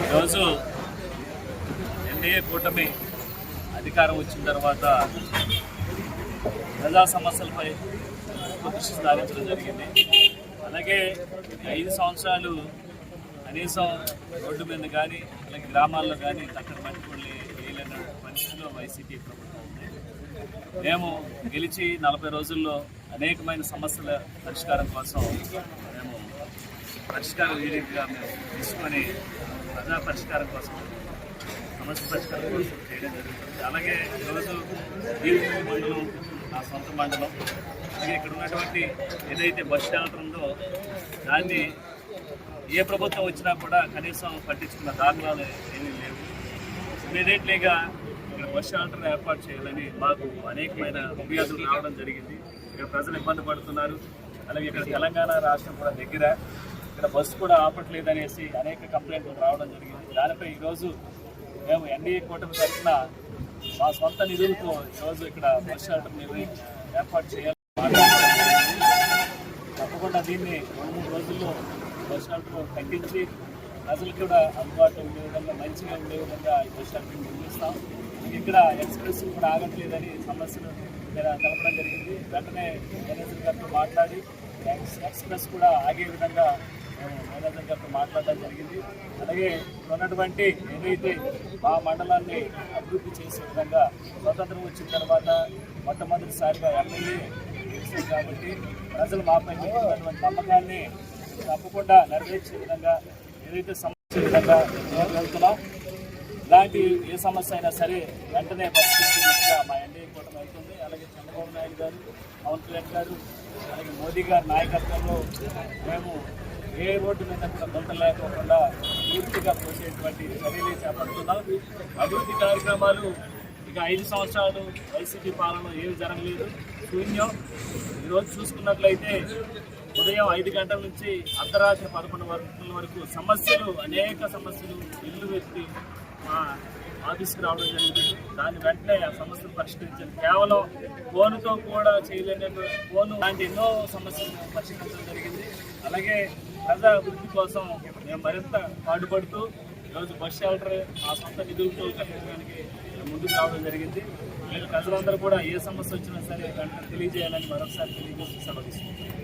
ఈరోజు ఎన్డీఏ కూటమి అధికారం వచ్చిన తర్వాత ప్రజా సమస్యలపై దృష్టి సారించడం జరిగింది. అలాగే 5 సంవత్సరాలు కనీసం రోడ్డు మీద కానీ అలాగే గ్రామాల్లో కానీ తక్కడ పట్టుకొని వేయలేని పరిస్థితిలో వైసీపీ ప్రభుత్వం ఉంది. మేము గెలిచి 40 రోజుల్లో అనేకమైన సమస్యల పరిష్కారం కోసం మేము పరిష్కార వేదికగా మేము తీసుకొని ప్రజా పరిష్కారం కోసం సమస్య పరిష్కారం కోసం చేయడం జరుగుతుంది. అలాగే ఈరోజు దీర్ఘ మండలం నా సొంత మండలం, అలాగే ఇక్కడ ఉన్నటువంటి ఏదైతే బస్ షెల్టర్ ఉందో దాన్ని ఏ ప్రభుత్వం వచ్చినా కూడా కనీసం పట్టించుకున్న దాఖలాలు ఏమీ లేవు. ఇమీడియట్లీగా ఇక్కడ బస్ షెల్టర్ ఏర్పాటు చేయాలని మాకు అనేకమైన ఫిర్యాదులు రావడం జరిగింది. ఇక్కడ ప్రజలు ఇబ్బంది పడుతున్నారు. అలాగే ఇక్కడ తెలంగాణ రాష్ట్రం కూడా దగ్గర, ఇక్కడ బస్సు కూడా ఆపట్లేదనేసి అనేక కంప్లైంట్లు రావడం జరిగింది. దానిపై ఈరోజు మేము ఎన్డీఏ కూటమి తరఫున మా సొంత నిధులతో ఈరోజు ఇక్కడ బస్ షెల్టర్ ఏర్పాటు చేయాలి. తప్పకుండా దీన్ని 2-3 రోజుల్లో బస్ షెల్టర్ కట్టించి ప్రజలకు కూడా అందుబాటులో ఉండే విధంగా మంచిగా ఉండే విధంగా ఈ బస్ షెల్టర్ నిర్మిస్తాం. ఇక్కడ ఎక్స్ప్రెస్ కూడా ఆగట్లేదని సమస్యలు తెలపడం జరిగింది. వెంటనే మేనేజర్ గారితో మాట్లాడి ఎక్స్ప్రెస్ కూడా ఆగే విధంగా మేము మేనేజర్ గారితో మాట్లాడడం జరిగింది. అలాగే ఉన్నటువంటి ఏదైతే మా మండలాన్ని అభివృద్ధి చేసే విధంగా స్వతంత్రం వచ్చిన తర్వాత మొట్టమొదటిసారిగా ఎమ్మెల్యే గెలిచారు కాబట్టి ప్రజలు మాపై ఉన్నటువంటి నమ్మకాన్ని తప్పకుండా నెరవేర్చే విధంగా ఏదైతే సమస్య విధంగా వెళ్తున్నాం. ఇలాంటి ఏ సమస్య అయినా సరే వెంటనే పరిష్కరించినట్టుగా మా ఎన్డీఏ కూటమి అవుతుంది. అలాగే చంద్రబాబు నాయుడు గారు, పవన్ కళ్యాణ్ గారు, అలాగే మోదీ గారి నాయకత్వంలో మేము ఏ రోడ్డు మీద కూడా గుంట లేకోకుండా పూర్తిగా పోసేటువంటి చర్యలు చేపడుతున్నాం. అభివృద్ధి కార్యక్రమాలు ఇక 5 సంవత్సరాలు వైసీపీ పాలన ఏమి జరగలేదు, శూన్యం. ఈరోజు చూసుకున్నట్లయితే ఉదయం 5 గంటల నుంచి అర్ధరాత్రి 11 గంటల వరకు సమస్యలు, అనేక సమస్యలు ఇల్లు వ్యక్తి మా ఆఫీస్కి రావడం జరిగింది. దాన్ని వెంటనే ఆ సమస్యలు పరిష్కరించారు. కేవలం ఫోన్తో కూడా చేయలేని ఫోన్ లాంటి ఎన్నో సమస్యలు పరిష్కరించడం జరిగింది. అలాగే ప్రజా అభివృద్ధి కోసం మేము మరింత పాటుపడుతూ ఈరోజు బస్ షెల్టర్ ఆ సొంత నిధులతో కట్టించడానికి ముందుకు రావడం జరిగింది. మీరు ప్రజలందరూ కూడా ఏ సమస్య వచ్చినా సరే వెంటనే తెలియజేయాలని మరొకసారి తెలియజేసి సెలవు తీసుకుంటాం.